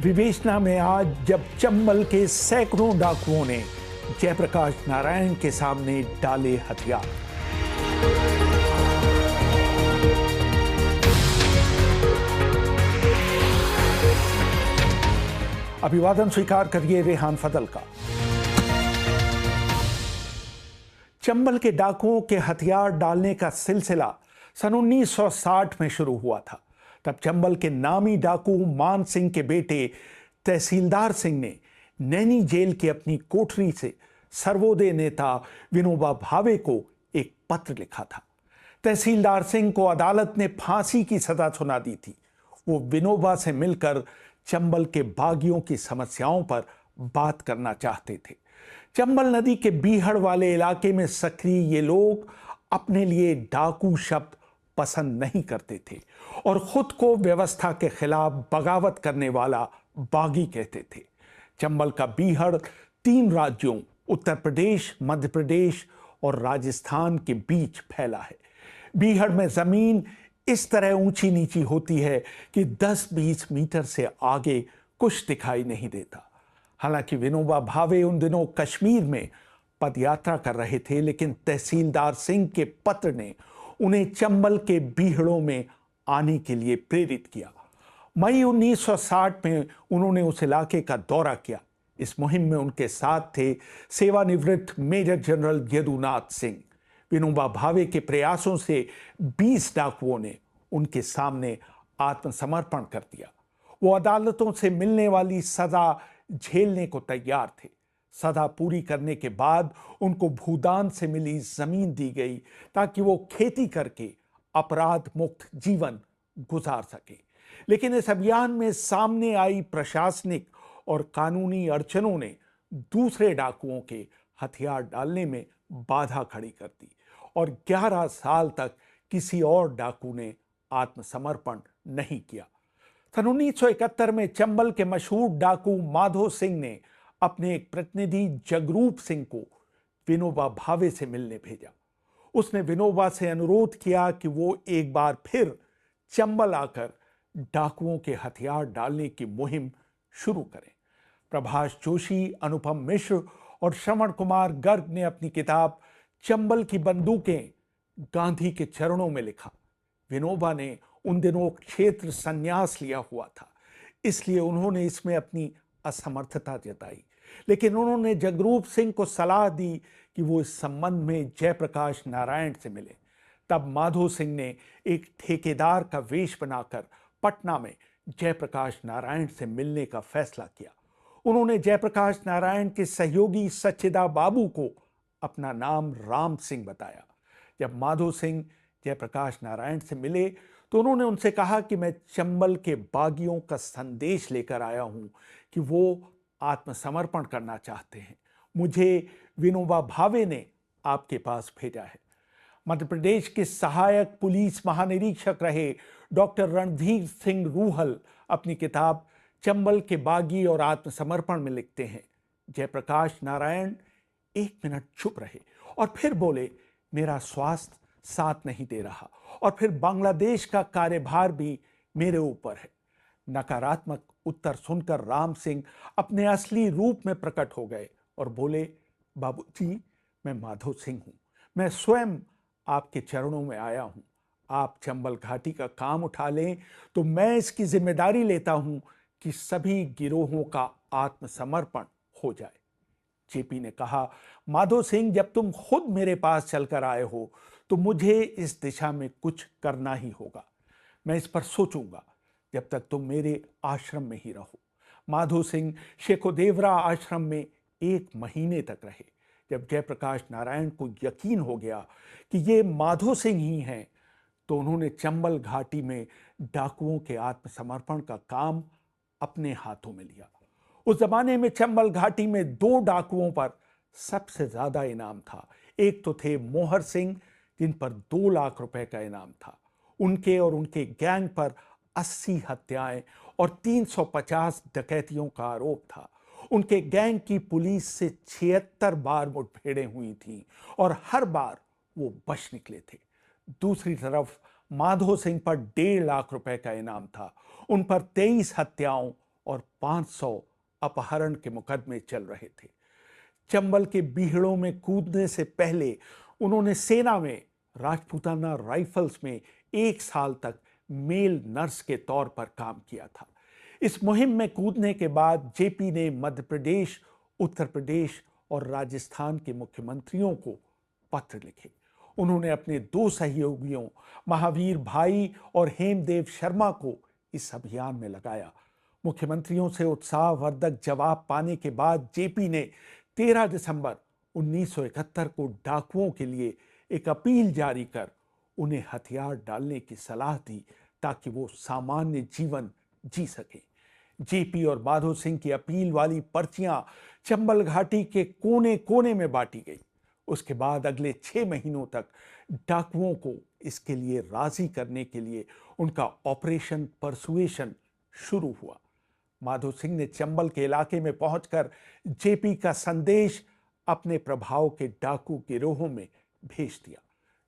विवेचना में आज जब चंबल के सैकड़ों डाकुओं ने जयप्रकाश नारायण के सामने डाले हथियार। अभिवादन स्वीकार करिए रेहान फजल का। चंबल के डाकुओं के हथियार डालने का सिलसिला सन 1960 में शुरू हुआ था। तब चंबल के नामी डाकू मान सिंह के बेटे तहसीलदार सिंह ने नैनी जेल की अपनी कोठरी से सर्वोदय नेता विनोबा भावे को एक पत्र लिखा था। तहसीलदार सिंह को अदालत ने फांसी की सजा सुना दी थी। वो विनोबा से मिलकर चंबल के बागियों की समस्याओं पर बात करना चाहते थे। चंबल नदी के बीहड़ वाले इलाके में सक्रिय ये लोग अपने लिए डाकू शब्द पसंद नहीं करते थे और खुद को व्यवस्था के खिलाफ बगावत करने वाला बागी कहते थे। चंबल का बीहड़ 3 राज्यों उत्तर प्रदेश, मध्य प्रदेश और राजस्थान के बीच फैला है। बीहड़ में जमीन इस तरह ऊंची नीची होती है कि 10-20 मीटर से आगे कुछ दिखाई नहीं देता। हालांकि विनोबा भावे उन दिनों कश्मीर में पदयात्रा कर रहे थे, लेकिन तहसीलदार सिंह के पत्र ने उन्हें चंबल के बीहड़ों में आने के लिए प्रेरित किया। मई 1960 में उन्होंने उस इलाके का दौरा किया। इस मुहिम में उनके साथ थे सेवानिवृत्त मेजर जनरल यदुनाथ सिंह। विनोबा भावे के प्रयासों से 20 डाकुओं ने उनके सामने आत्मसमर्पण कर दिया। वो अदालतों से मिलने वाली सजा झेलने को तैयार थे। सजा पूरी करने के बाद उनको भूदान से मिली जमीन दी गई ताकि वो खेती करके अपराध मुक्त जीवन गुजार सके। लेकिन इस अभियान में सामने आई प्रशासनिक और कानूनी अड़चनों ने दूसरे डाकुओं के हथियार डालने में बाधा खड़ी कर दी और 11 साल तक किसी और डाकू ने आत्मसमर्पण नहीं किया। सन 1971 में चंबल के मशहूर डाकू माधो सिंह ने अपने एक प्रतिनिधि जगरूप सिंह को विनोबा भावे से मिलने भेजा। उसने विनोबा से अनुरोध किया कि वो एक बार फिर चंबल आकर डाकुओं के हथियार डालने की मुहिम शुरू करें। प्रभाष जोशी, अनुपम मिश्र और श्रवण कुमार गर्ग ने अपनी किताब चंबल की बंदूकें गांधी के चरणों में लिखा। विनोबा ने उन दिनों क्षेत्र संन्यास लिया हुआ था, इसलिए उन्होंने इसमें अपनी असमर्थता जताई। लेकिन उन्होंने जगरूप सिंह को सलाह दी कि वो इस संबंध में जयप्रकाश नारायण से मिले। तब माधो सिंह ने एक ठेकेदार का वेश बनाकर पटना में जयप्रकाश नारायण से मिलने का फैसला किया। उन्होंने जयप्रकाश नारायण के सहयोगी सच्चिदा बाबू को अपना नाम राम सिंह बताया। जब माधो सिंह जयप्रकाश नारायण से मिले तो उन्होंने उनसे कहा कि मैं चंबल के बागियों का संदेश लेकर आया हूं कि वो आत्मसमर्पण करना चाहते हैं। मुझे विनोबा भावे ने आपके पास भेजा है। मध्य प्रदेश के सहायक पुलिस महानिरीक्षक रहे डॉक्टर रणधीर सिंह रूहल अपनी किताब चंबल के बागी और आत्मसमर्पण में लिखते हैं, जयप्रकाश नारायण 1 मिनट चुप रहे और फिर बोले, मेरा स्वास्थ्य साथ नहीं दे रहा और फिर बांग्लादेश का कार्यभार भी मेरे ऊपर है। नकारात्मक उत्तर सुनकर राम सिंह अपने असली रूप में प्रकट हो गए और बोले, बाबूजी, मैं माधो सिंह हूं। मैं स्वयं आपके चरणों में आया हूं। आप चंबल घाटी का काम उठा लें तो मैं इसकी जिम्मेदारी लेता हूं कि सभी गिरोहों का आत्मसमर्पण हो जाए। जेपी ने कहा, माधो सिंह, जब तुम खुद मेरे पास चलकर आए हो तो मुझे इस दिशा में कुछ करना ही होगा। मैं इस पर सोचूंगा जब तक तुम मेरे आश्रम में ही रहो। माधो सिंह शेखोदेवरा आश्रम में 1 महीने तक रहे। जब जयप्रकाश नारायण को यकीन हो गया कि ये माधो सिंह ही हैं, तो उन्होंने चंबल घाटी में डाकुओं के आत्मसमर्पण का काम अपने हाथों में लिया। उस जमाने में चंबल घाटी में 2 डाकुओं पर सबसे ज्यादा इनाम था। एक तो थे मोहर सिंह, जिन पर 2 लाख रुपए का इनाम था। उनके और उनके गैंग पर 80 हत्याएं और 350 डकैतियों का आरोप था। उनके गैंग की पुलिस से 76 बार मुठभेड़ें हुई थीं और हर बार वो बच निकले थे। दूसरी तरफ माधो सिंह पर 1.5 लाख रुपए का इनाम था। उन पर 23 हत्याओं और 500 अपहरण के मुकदमे चल रहे थे। चंबल के बीहड़ों में कूदने से पहले उन्होंने सेना में राजपूताना राइफल्स में 1 साल तक मेल नर्स के तौर पर काम किया था। इस मुहिम में कूदने के बाद जेपी ने मध्य प्रदेश, उत्तर प्रदेश और राजस्थान के मुख्यमंत्रियों को पत्र लिखे। उन्होंने अपने 2 सहयोगियों महावीर भाई और हेमदेव शर्मा को इस अभियान में लगाया। मुख्यमंत्रियों से उत्साहवर्धक जवाब पाने के बाद जेपी ने 13 दिसंबर 1971 को डाकुओं के लिए एक अपील जारी कर उन्हें हथियार डालने की सलाह दी ताकि वो सामान्य जीवन जी सके। जेपी और माधो सिंह की अपील वाली पर्चियां चंबल घाटी के कोने कोने में बांटी गई। उसके बाद अगले 6 महीनों तक डाकुओं को इसके लिए राजी करने के लिए उनका ऑपरेशन परसुएशन शुरू हुआ। माधो सिंह ने चंबल के इलाके में पहुंचकर जेपी का संदेश अपने प्रभाव के डाकू गिरोहों में भेज दिया।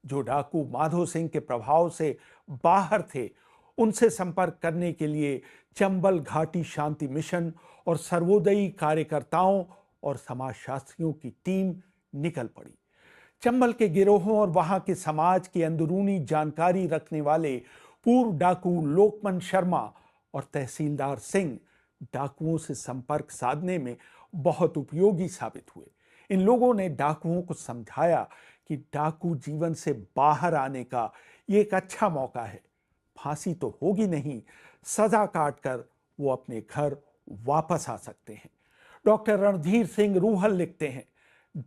जो डाकू माधो सिंह के प्रभाव से बाहर थे, उनसे संपर्क करने के लिए चंबल घाटी शांति मिशन और सर्वोदयी कार्यकर्ताओं और समाजशास्त्रियों की टीम निकल पड़ी। चंबल के गिरोहों और वहां के समाज की अंदरूनी जानकारी रखने वाले पूर्व डाकू लोकमन शर्मा और तहसीलदार सिंह डाकुओं से संपर्क साधने में बहुत उपयोगी साबित हुए। इन लोगों ने डाकुओं को समझाया कि डाकू जीवन से बाहर आने का ये एक अच्छा मौका है। फांसी तो होगी नहीं, सजा काटकर वो अपने घर वापस आ सकते हैं। डॉक्टर रणधीर सिंह रूहल लिखते हैं,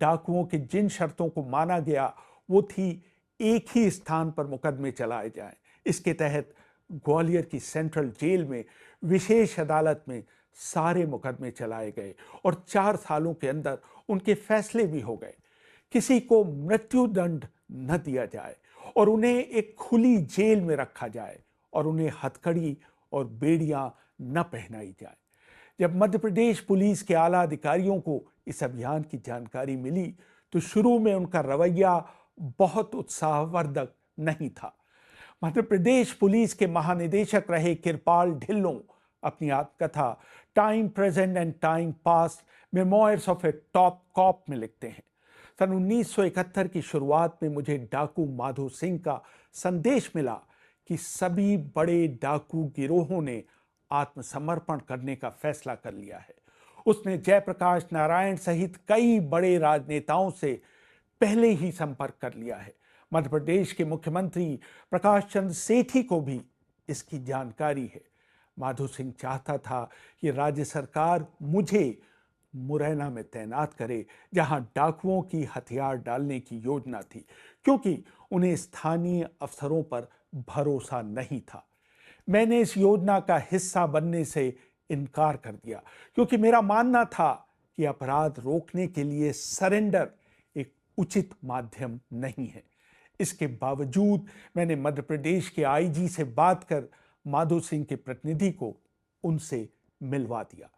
डाकुओं की जिन शर्तों को माना गया वो थी एक ही स्थान पर मुकदमे चलाए जाएं। इसके तहत ग्वालियर की सेंट्रल जेल में विशेष अदालत में सारे मुकदमे चलाए गए और 4 सालों के अंदर उनके फैसले भी हो गए। किसी को मृत्युदंड न दिया जाए और उन्हें एक खुली जेल में रखा जाए और उन्हें हथकड़ी और बेड़ियां न पहनाई जाए। जब मध्य प्रदेश पुलिस के आला अधिकारियों को इस अभियान की जानकारी मिली तो शुरू में उनका रवैया बहुत उत्साहवर्धक नहीं था। मध्य प्रदेश पुलिस के महानिदेशक रहे किरपाल ढिल्लों अपनी आत्मकथा time present and time past memoirs of a top cop में लिखते हैं, सन 1971 की शुरुआत में मुझे डाकू माधो सिंह का संदेश मिला कि सभी बड़े डाकू गिरोहों ने आत्मसमर्पण करने का फैसला कर लिया है। उसने जयप्रकाश नारायण सहित कई बड़े राजनेताओं से पहले ही संपर्क कर लिया है। मध्य प्रदेश के मुख्यमंत्री प्रकाश चंद्र सेठी को भी इसकी जानकारी है। माधो सिंह चाहता था कि राज्य सरकार मुझे मुरैना में तैनात करे, जहां डाकुओं की हथियार डालने की योजना थी, क्योंकि उन्हें स्थानीय अफसरों पर भरोसा नहीं था। मैंने इस योजना का हिस्सा बनने से इनकार कर दिया, क्योंकि मेरा मानना था कि अपराध रोकने के लिए सरेंडर एक उचित माध्यम नहीं है। इसके बावजूद मैंने मध्य प्रदेश के आईजी से बात कर माधो सिंह के प्रतिनिधि को उनसे मिलवा दिया।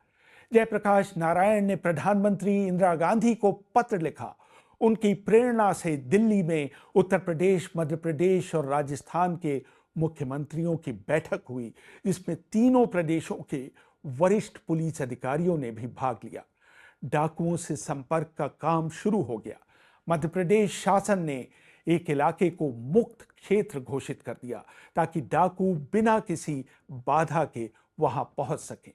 जयप्रकाश नारायण ने प्रधानमंत्री इंदिरा गांधी को पत्र लिखा। उनकी प्रेरणा से दिल्ली में उत्तर प्रदेश, मध्य प्रदेश और राजस्थान के मुख्यमंत्रियों की बैठक हुई, जिसमें तीनों प्रदेशों के वरिष्ठ पुलिस अधिकारियों ने भी भाग लिया। डाकुओं से संपर्क का काम शुरू हो गया। मध्य प्रदेश शासन ने एक इलाके को मुक्त क्षेत्र घोषित कर दिया ताकि डाकू बिना किसी बाधा के वहां पहुंच सकें।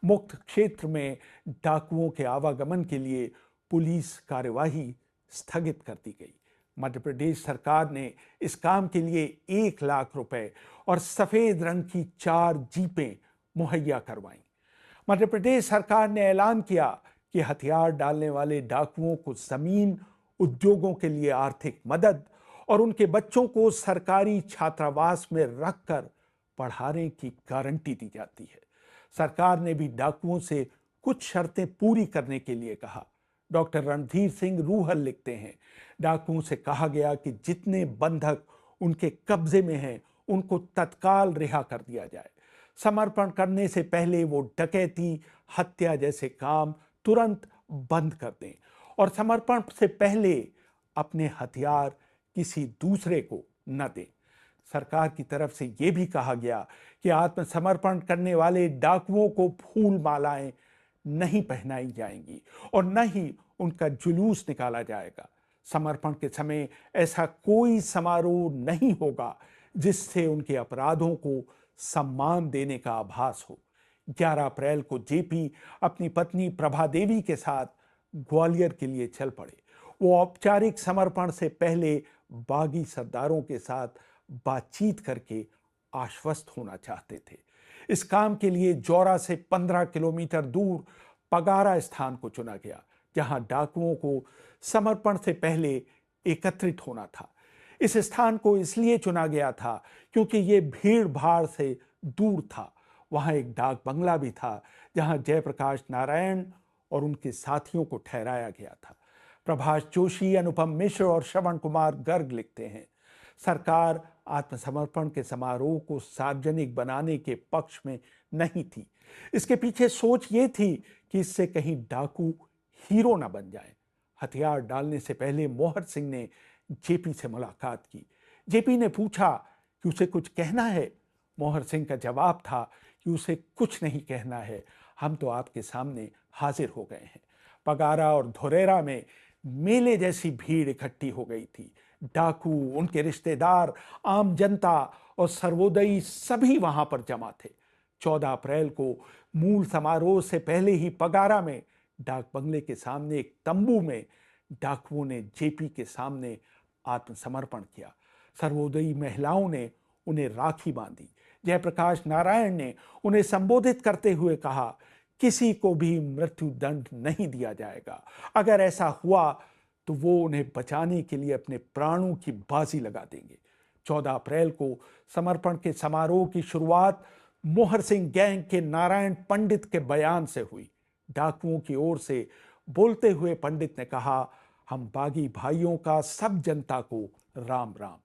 मुक्त क्षेत्र में डाकुओं के आवागमन के लिए पुलिस कार्यवाही स्थगित कर दी गई। मध्य प्रदेश सरकार ने इस काम के लिए 1 लाख रुपए और सफेद रंग की 4 जीपें मुहैया करवाईं। मध्य प्रदेश सरकार ने ऐलान किया कि हथियार डालने वाले डाकुओं को जमीन, उद्योगों के लिए आर्थिक मदद और उनके बच्चों को सरकारी छात्रावास में रखकर पढ़ाने की गारंटी दी जाती है। सरकार ने भी डाकुओं से कुछ शर्तें पूरी करने के लिए कहा। डॉक्टर रणधीर सिंह रूहल लिखते हैं, डाकुओं से कहा गया कि जितने बंधक उनके कब्जे में हैं उनको तत्काल रिहा कर दिया जाए। समर्पण करने से पहले वो डकैती, हत्या जैसे काम तुरंत बंद कर दें और समर्पण से पहले अपने हथियार किसी दूसरे को न दें। सरकार की तरफ से यह भी कहा गया कि आत्मसमर्पण करने वाले डाकुओं को फूल मालाएं नहीं पहनाई जाएंगी और न ही उनका जुलूस निकाला जाएगा। समर्पण के समय ऐसा कोई समारोह नहीं होगा जिससे उनके अपराधों को सम्मान देने का आभास हो। 11 अप्रैल को जेपी अपनी पत्नी प्रभा देवी के साथ ग्वालियर के लिए चल पड़े। वो औपचारिक समर्पण से पहले बागी सरदारों के साथ बातचीत करके आश्वस्त होना चाहते थे। इस काम के लिए जौरा से 15 किलोमीटर दूर पगारा स्थान को चुना गया, जहां डाकुओं को समर्पण से पहले एकत्रित होना था। इस स्थान को इसलिए चुना गया था क्योंकि ये भीड़ भाड़ से दूर था। वहां एक डाक बंगला भी था जहां जयप्रकाश नारायण और उनके साथियों को ठहराया गया था। प्रभाष जोशी, अनुपम मिश्र और श्रवण कुमार गर्ग लिखते हैं, सरकार आत्मसमर्पण के समारोह को सार्वजनिक बनाने के पक्ष में नहीं थी। इसके पीछे सोच ये थी कि इससे कहीं डाकू हीरो ना बन जाएं। हथियार डालने से पहले मोहर सिंह ने जेपी से मुलाकात की। जेपी ने पूछा कि उसे कुछ कहना है। मोहर सिंह का जवाब था कि उसे कुछ नहीं कहना है, हम तो आपके सामने हाजिर हो गए हैं। पगारा और धुरेरा में मेले जैसी भीड़ इकट्ठी हो गई थी। डाकू, उनके रिश्तेदार, आम जनता और सर्वोदयी सभी वहां पर जमा थे। 14 अप्रैल को मूल समारोह से पहले ही पगारा में डाक बंगले के सामने एक तंबू में डाकुओं ने जेपी के सामने आत्मसमर्पण किया। सर्वोदयी महिलाओं ने उन्हें राखी बांधी। जयप्रकाश नारायण ने उन्हें संबोधित करते हुए कहा, किसी को भी मृत्यु दंड नहीं दिया जाएगा। अगर ऐसा हुआ तो वो उन्हें बचाने के लिए अपने प्राणों की बाजी लगा देंगे। 14 अप्रैल को समर्पण के समारोह की शुरुआत मोहर सिंह गैंग के नारायण पंडित के बयान से हुई। डाकुओं की ओर से बोलते हुए पंडित ने कहा, हम बागी भाइयों का सब जनता को राम राम।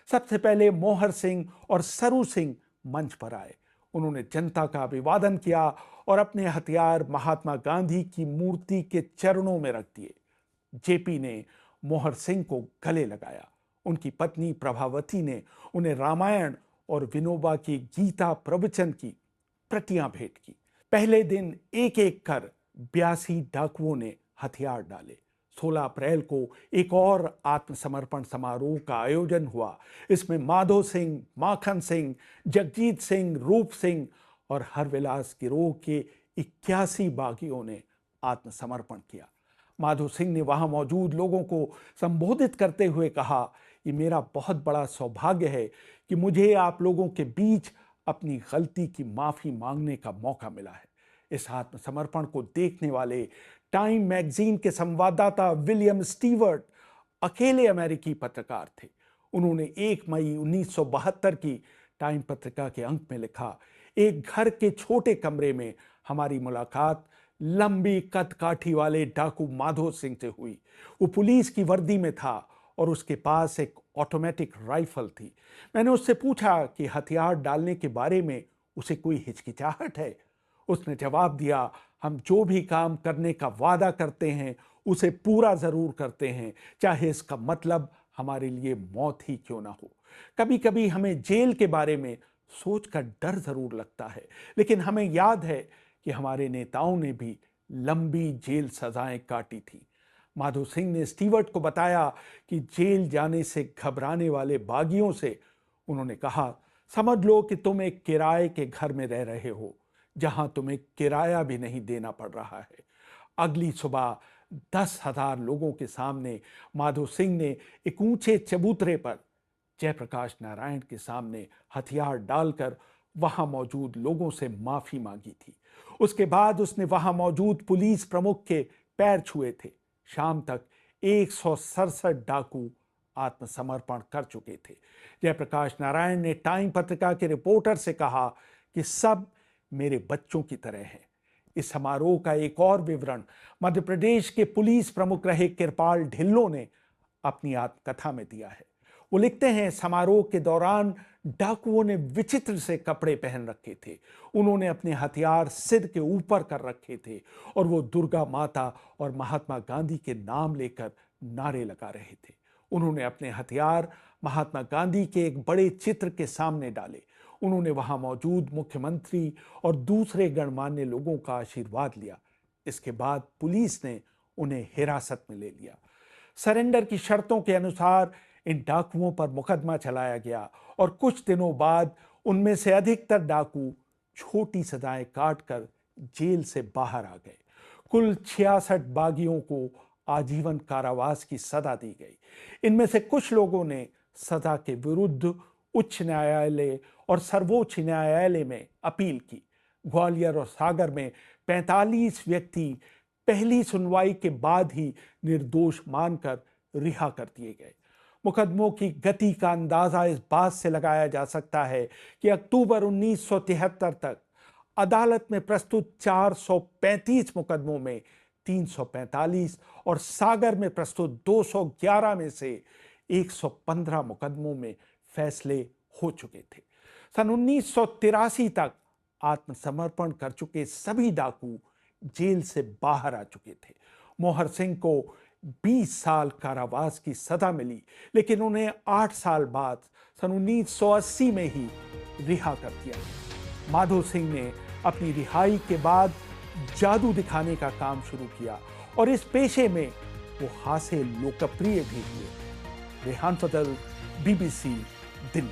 सबसे पहले मोहर सिंह और सरू सिंह मंच पर आए। उन्होंने जनता का अभिवादन किया और अपने हथियार महात्मा गांधी की मूर्ति के चरणों में रख दिए। जेपी ने मोहर सिंह को गले लगाया। उनकी पत्नी प्रभावती ने उन्हें रामायण और विनोबा की गीता प्रवचन की प्रतियां भेंट की। पहले दिन एक एक कर 82 डाकुओं ने हथियार डाले। 16 अप्रैल को एक और आत्मसमर्पण समारोह का आयोजन हुआ। इसमें माधो सिंह, माखन सिंह, जगजीत सिंह, रूप सिंह और हरविलास गिरोह के 81 बागियों ने आत्मसमर्पण किया। माधो सिंह ने वहां मौजूद लोगों को संबोधित करते हुए कहा, ये मेरा बहुत बड़ा सौभाग्य है कि मुझे आप लोगों के बीच अपनी गलती की माफी मांगने का मौका मिला है। इस आत्मसमर्पण को देखने वाले टाइम मैगजीन के संवाददाता विलियम स्टीवर्ट अकेले अमेरिकी पत्रकार थे। उन्होंने 1 मई 1972 की टाइम पत्रिका के अंक में लिखा, एक घर के छोटे कमरे में हमारी मुलाकात लंबी कद काठी वाले डाकू माधो सिंह से हुई। वो पुलिस की वर्दी में था और उसके पास एक ऑटोमेटिक राइफल थी। मैंने उससे पूछा कि हथियार डालने के बारे में उसे कोई हिचकिचाहट है। उसने जवाब दिया, हम जो भी काम करने का वादा करते हैं उसे पूरा जरूर करते हैं, चाहे इसका मतलब हमारे लिए मौत ही क्यों ना हो। कभी कभी हमें जेल के बारे में सोचकर डर जरूर लगता है, लेकिन हमें याद है कि हमारे नेताओं ने भी लंबी जेल सजाएं काटी थी। माधो सिंह ने स्टीवर्ट को बताया कि जेल जाने से घबराने वाले बागियों से उन्होंने कहा, समझ लो कि तुम एक किराए के घर में रह रहे हो जहां तुम्हें किराया भी नहीं देना पड़ रहा है। अगली सुबह 10,000 लोगों के सामने माधो सिंह ने एक ऊंचे चबूतरे पर जयप्रकाश नारायण के सामने हथियार डालकर वहां मौजूद लोगों से माफी मांगी थी। उसके बाद उसने वहां मौजूद पुलिस प्रमुख के पैर छुए थे। शाम तक 167 डाकू आत्मसमर्पण कर चुके थे। जयप्रकाश नारायण ने टाइम पत्रिका के रिपोर्टर से कहा कि सब मेरे बच्चों की तरह हैं। इस समारोह का एक और विवरण मध्य प्रदेश के पुलिस प्रमुख रहे कृपाल ढिल्लों ने अपनी आत्मकथा में दिया है। वो लिखते हैं, समारोह के दौरान डाकुओं ने विचित्र से कपड़े पहन रखे थे। उन्होंने अपने हथियार सिर के ऊपर कर रखे थे और वो दुर्गा माता और महात्मा गांधी के नाम लेकर नारे लगा रहे थे। उन्होंने अपने हथियार महात्मा गांधी के एक बड़े चित्र के सामने डाले। उन्होंने वहां मौजूद मुख्यमंत्री और दूसरे गणमान्य लोगों का आशीर्वाद लिया। इसके बाद पुलिस ने उन्हें हिरासत में ले लिया। सरेंडर की शर्तों के अनुसार इन डाकुओं पर मुकदमा चलाया गया और कुछ दिनों बाद उनमें से अधिकतर डाकू छोटी सजाएं काटकर जेल से बाहर आ गए। कुल 66 बागियों को आजीवन कारावास की सजा दी गई। इनमें से कुछ लोगों ने सजा के विरुद्ध उच्च न्यायालय और सर्वोच्च न्यायालय में अपील की। ग्वालियर और सागर में 45 व्यक्ति पहली सुनवाई के बाद ही निर्दोष मानकर रिहा कर दिए गए। मुकदमों की गति का अंदाजा इस बात से लगाया जा सकता है कि अक्टूबर 1973 तक अदालत में प्रस्तुत 435 मुकदमों में 345 और सागर में प्रस्तुत 211 में से 115 मुकदमों में फैसले हो चुके थे। सन 1983 तक आत्मसमर्पण कर चुके सभी डाकू जेल से बाहर आ चुके थे। मोहर सिंह को 20 साल कारावास की सजा मिली, लेकिन उन्हें 8 साल बाद सन 1980 में ही रिहा कर दिया गया। माधो सिंह ने अपनी रिहाई के बाद जादू दिखाने का काम शुरू किया और इस पेशे में वो खासे लोकप्रिय भी हुए। रेहान फजल, BBC, दिल्ली।